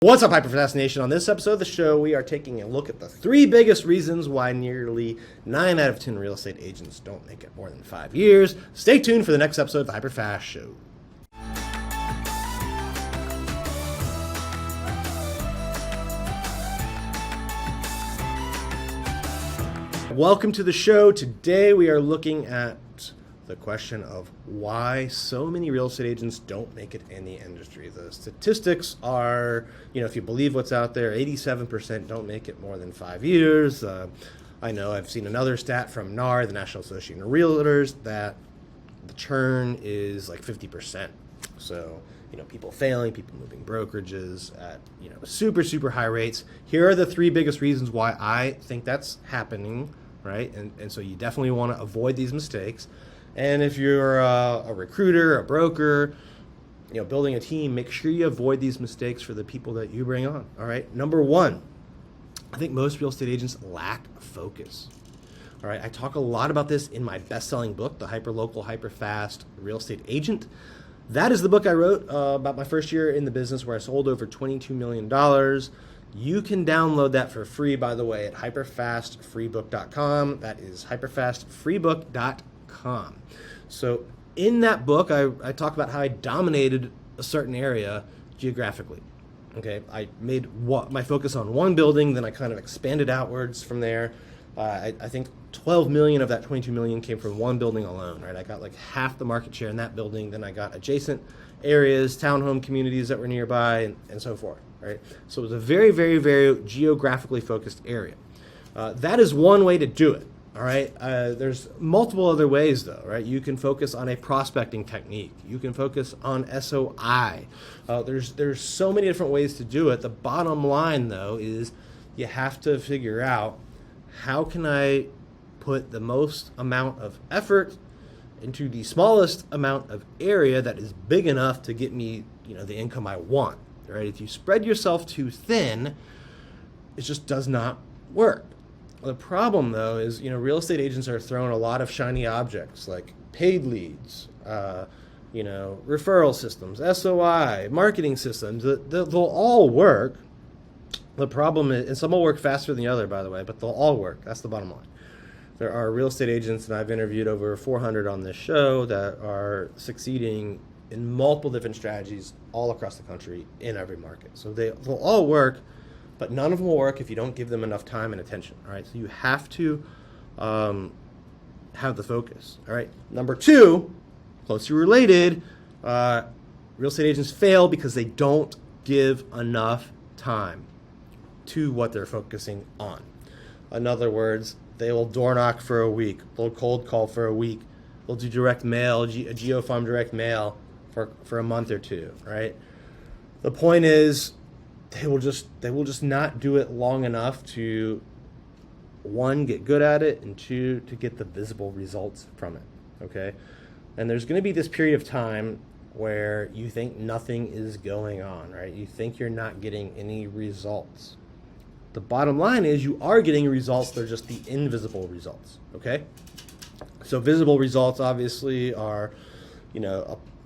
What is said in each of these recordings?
What's up, HyperFast Nation? On this episode of the show, we are taking a look at the 3 biggest reasons why nearly 9 out of 10 real estate agents don't make it more than 5 years. Stay tuned for the next episode of the HyperFast Show. Welcome to the show. Today we are looking at the question of why so many real estate agents don't make it in the industry. The statistics are, if you believe what's out there, 87% don't make it more than 5 years. I know I've seen another stat from NAR, the National Association of Realtors, that the churn is like 50%. So, people failing, people moving brokerages at, super high rates. Here are the 3 biggest reasons why I think that's happening, right? And so you definitely want to avoid these mistakes. And if you're a recruiter, a broker, building a team, make sure you avoid these mistakes for the people that you bring on. All right. Number 1, I think most real estate agents lack focus. All right. I talk a lot about this in my best-selling book, The Hyperlocal, HyperFast Real Estate Agent. That is the book I wrote about my first year in the business, where I sold over $22 million. You can download that for free, by the way, at hyperfastfreebook.com. That is hyperfastfreebook.com. So in that book, I talk about how I dominated a certain area geographically. Okay, I made my focus on one building, then I kind of expanded outwards from there. I think 12 million of that 22 million came from one building alone, right? I got like half the market share in that building, then I got adjacent areas, townhome communities that were nearby, and so forth, right? So it was a very, very, very geographically focused area. That is one way to do it. All right. There's multiple other ways, though, right? You can focus on a prospecting technique. You can focus on SOI. There's so many different ways to do it. The bottom line, though, is you have to figure out, how can I put the most amount of effort into the smallest amount of area that is big enough to get me, the income I want, right? If you spread yourself too thin, it just does not work. The problem, though, is, real estate agents are throwing a lot of shiny objects like paid leads, referral systems, SOI, marketing systems. They'll all work. The problem is, and some will work faster than the other, by the way, but they'll all work. That's the bottom line. There are real estate agents, and I've interviewed over 400 on this show, that are succeeding in multiple different strategies all across the country in every market. So they'll all work, but none of them will work if you don't give them enough time and attention. All right, so you have to have the focus. All right, number 2, closely related, real estate agents fail because they don't give enough time to what they're focusing on. In other words, they will door knock for a week, they'll cold call for a week, they'll do direct mail, a geofarm direct mail for a month or 2. Right. The point is, they will just not do it long enough to, 1, get good at it, and 2, to get the visible results from it. Okay, and there's going to be this period of time where you think nothing is going on, right? You think you're not getting any results. The bottom line is, you are getting results. They're just the invisible results. Okay, so visible results obviously are,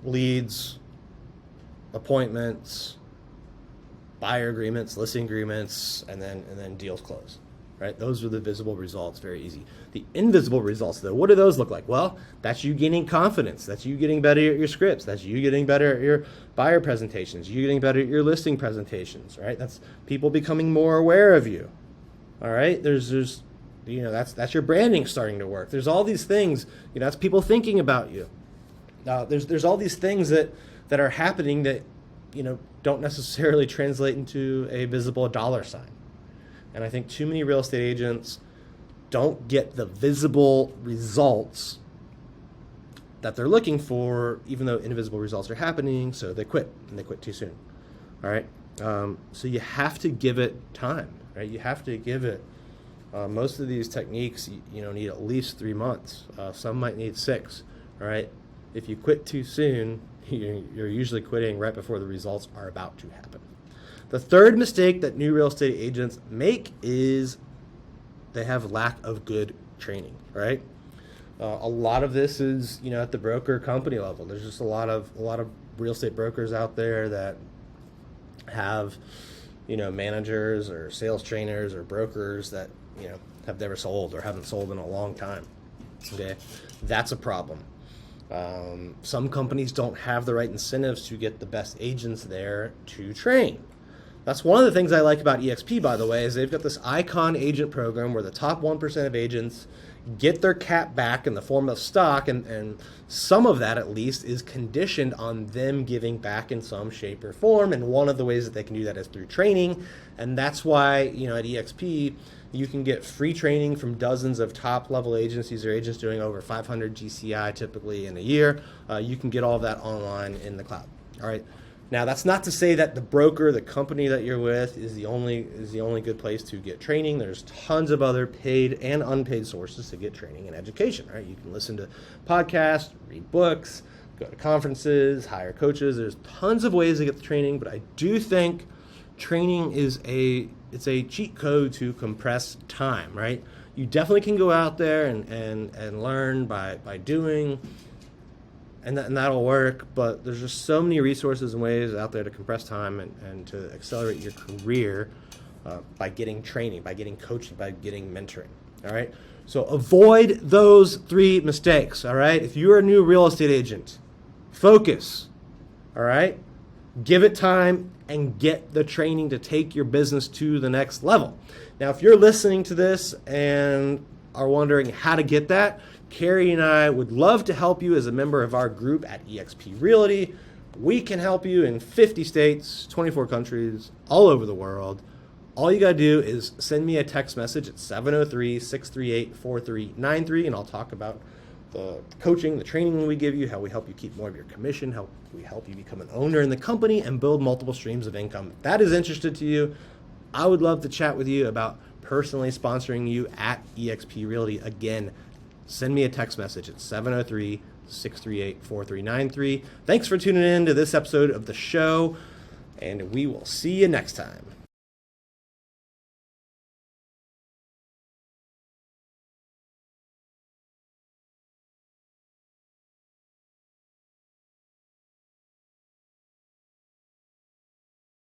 leads, appointments, buyer agreements, listing agreements, and then deals close, right? Those are the visible results, very easy. The invisible results, though, what do those look like? Well, that's you gaining confidence. That's you getting better at your scripts. That's you getting better at your buyer presentations. You getting better at your listing presentations, right? That's people becoming more aware of you. All right, there's that's your branding starting to work. There's all these things, that's people thinking about you. There's all these things that are happening that, don't necessarily translate into a visible dollar sign. And I think too many real estate agents don't get the visible results that they're looking for, even though invisible results are happening, so they quit, and they quit too soon. All right? So you have to give it time, right? You have to give it. Most of these techniques, need at least 3 months. Some might need 6, all right? If you quit too soon, you're usually quitting right before the results are about to happen. The third mistake that new real estate agents make is they have lack of good training, right? A lot of this is, at the broker company level. There's just a lot of real estate brokers out there that have managers or sales trainers or brokers that, have never sold or haven't sold in a long time. Okay, that's a problem. Some companies don't have the right incentives to get the best agents there to train. That's one of the things I like about EXP, by the way, is they've got this icon agent program where the top 1% of agents get their cap back in the form of stock, and some of that at least is conditioned on them giving back in some shape or form, and one of the ways that they can do that is through training. And that's why, at EXP, you can get free training from dozens of top level agencies or agents doing over 500 GCI typically in a year. You can get all of that online in the cloud. All right. Now, that's not to say that the broker, the company that you're with, is the only good place to get training. There's tons of other paid and unpaid sources to get training and education, right? You can listen to podcasts, read books, go to conferences, hire coaches. There's tons of ways to get the training, but I do think training is a cheat code to compress time, right? You definitely can go out there and learn by doing. And that'll work, but there's just so many resources and ways out there to compress time and to accelerate your career by getting training, by getting coaching, by getting mentoring, all right? So avoid those 3 mistakes, all right? If you're a new real estate agent, focus, all right? Give it time and get the training to take your business to the next level. Now, if you're listening to this and are wondering how to get that, Carrie and I would love to help you as a member of our group at eXp Realty. We can help you in 50 states, 24 countries, all over the world. All you got to do is send me a text message at 703-638-4393, and I'll talk about the coaching, the training we give you, how we help you keep more of your commission, how we help you become an owner in the company and build multiple streams of income. If that is interested to you, I would love to chat with you about personally sponsoring you at eXp Realty. Again, send me a text message at 703-638-4393. Thanks for tuning in to this episode of the show, and we will see you next time.